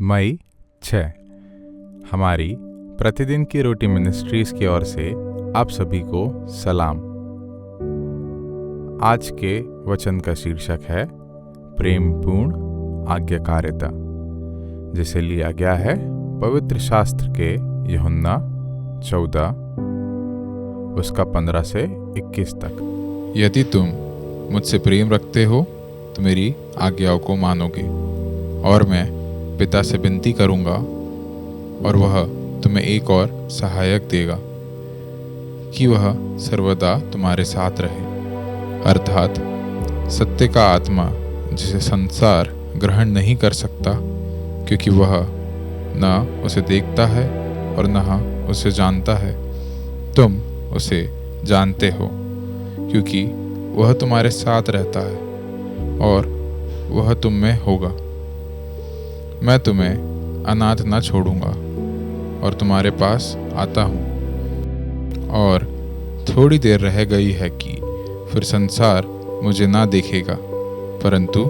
मई 6 हमारी प्रतिदिन की रोटी मिनिस्ट्रीज की ओर से आप सभी को सलाम। आज के वचन का शीर्षक है प्रेमपूर्ण आज्ञाकारिता, जिसे लिया गया है पवित्र शास्त्र के यूहन्ना 14 उसका 15 से 21 तक। यदि तुम मुझसे प्रेम रखते हो तो मेरी आज्ञाओं को मानोगे, और मैं पिता से विनती करूंगा और वह तुम्हें एक और सहायक देगा कि वह सर्वदा तुम्हारे साथ रहे, अर्थात सत्य का आत्मा, जिसे संसार ग्रहण नहीं कर सकता, क्योंकि वह न उसे देखता है और न उसे जानता है। तुम उसे जानते हो क्योंकि वह तुम्हारे साथ रहता है और वह तुम में होगा। मैं तुम्हें अनाथ न छोड़ूंगा और तुम्हारे पास आता हूँ। और थोड़ी देर रह गई है कि फिर संसार मुझे ना देखेगा, परंतु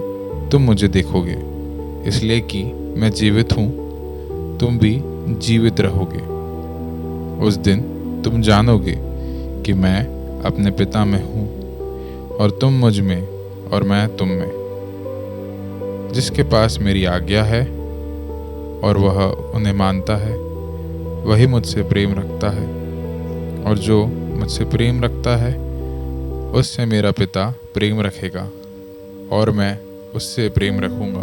तुम मुझे देखोगे, इसलिए कि मैं जीवित हूँ, तुम भी जीवित रहोगे। उस दिन तुम जानोगे कि मैं अपने पिता में हूँ और तुम मुझ में और मैं तुम में। जिसके पास मेरी आज्ञा है और वह उन्हें मानता है, वही मुझसे प्रेम रखता है, और जो मुझसे प्रेम रखता है उससे मेरा पिता प्रेम रखेगा, और मैं उससे प्रेम रखूंगा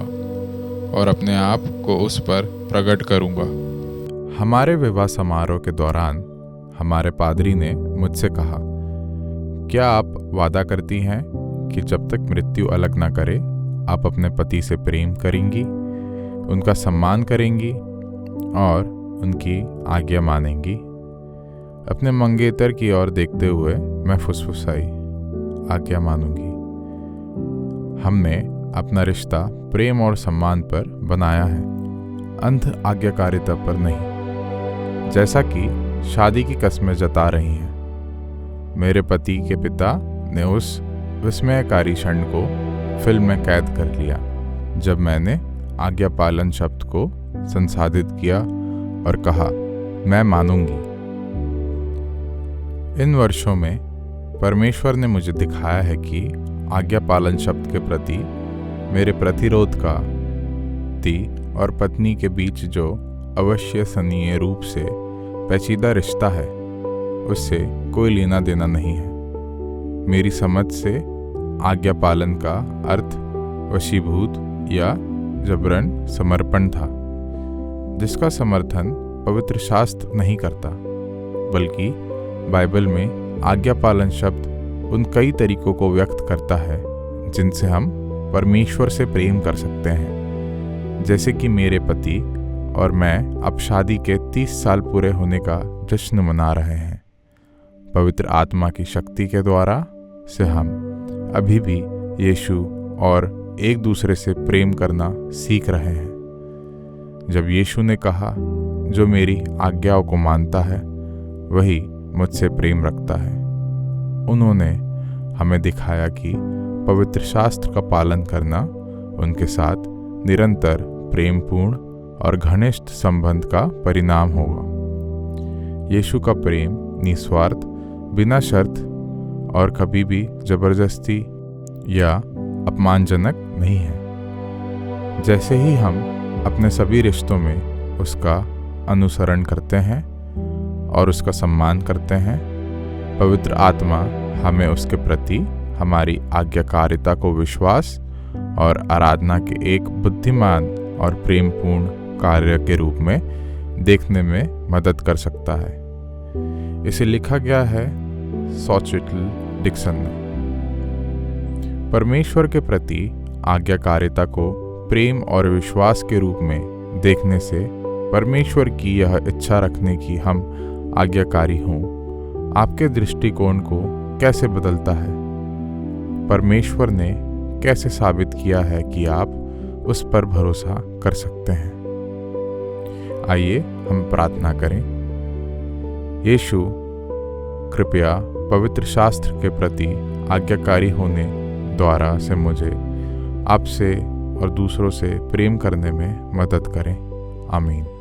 और अपने आप को उस पर प्रकट करूंगा। हमारे विवाह समारोह के दौरान हमारे पादरी ने मुझसे कहा, क्या आप वादा करती हैं कि जब तक मृत्यु अलग ना करे आप अपने पति से प्रेम करेंगी, उनका सम्मान करेंगी और उनकी आज्ञा मानेंगी? अपने मंगेतर की ओर देखते हुए मैं फुसफुसाई, आज्ञा मानूंगी। हमने अपना रिश्ता प्रेम और सम्मान पर बनाया है, अंध आज्ञाकारिता पर नहीं, जैसा कि शादी की कस्में जता रही हैं। मेरे पति के पिता ने उस विस्मयकारी क्षण को फिल्म में कैद कर लिया जब मैंने आज्ञा पालन शब्द को संसाधित किया और कहा, मैं मानूंगी। इन वर्षों में परमेश्वर ने मुझे दिखाया है कि आज्ञा पालन शब्द के प्रति मेरे प्रतिरोध का पति और पत्नी के बीच जो अविश्वसनीय रूप से पेचीदा रिश्ता है, उससे कोई लेना देना नहीं है। मेरी समझ से आज्ञा पालन का अर्थ वशीभूत या जबरन समर्पण था, जिसका समर्थन पवित्र शास्त्र नहीं करता, बल्कि बाइबल में आज्ञा पालन शब्द उन कई तरीकों को व्यक्त करता है जिनसे हम परमेश्वर से प्रेम कर सकते हैं। जैसे कि मेरे पति और मैं अब शादी के 30 साल पूरे होने का जश्न मना रहे हैं। पवित्र आत्मा की शक्ति के द्वारा से हम अभी भी यीशु और एक दूसरे से प्रेम करना सीख रहे हैं। जब यीशु ने कहा, जो मेरी आज्ञाओं को मानता है वही मुझसे प्रेम रखता है, उन्होंने हमें दिखाया कि पवित्र शास्त्र का पालन करना उनके साथ निरंतर प्रेमपूर्ण और घनिष्ठ संबंध का परिणाम होगा। यीशु का प्रेम निस्वार्थ, बिना शर्त और कभी भी जबरदस्ती या अपमानजनक नहीं है। जैसे ही हम अपने सभी रिश्तों में उसका अनुसरण करते हैं और उसका सम्मान करते हैं, पवित्र आत्मा हमें उसके प्रति हमारी आज्ञाकारिता को विश्वास और आराधना के एक बुद्धिमान और प्रेमपूर्ण कार्य के रूप में देखने में मदद कर सकता है। इसे लिखा गया है सॉचिटल डिक्सन ने। परमेश्वर के प्रति आज्ञाकारिता को प्रेम और विश्वास के रूप में देखने से परमेश्वर की यह इच्छा रखने की हम आज्ञाकारी हों आपके दृष्टिकोण को कैसे बदलता है? परमेश्वर ने कैसे साबित किया है कि आप उस पर भरोसा कर सकते हैं? आइए हम प्रार्थना करें। यीशु, कृपया पवित्र शास्त्र के प्रति आज्ञाकारी होने द्वारा से मुझे आपसे और दूसरों से प्रेम करने में मदद करें। आमीन।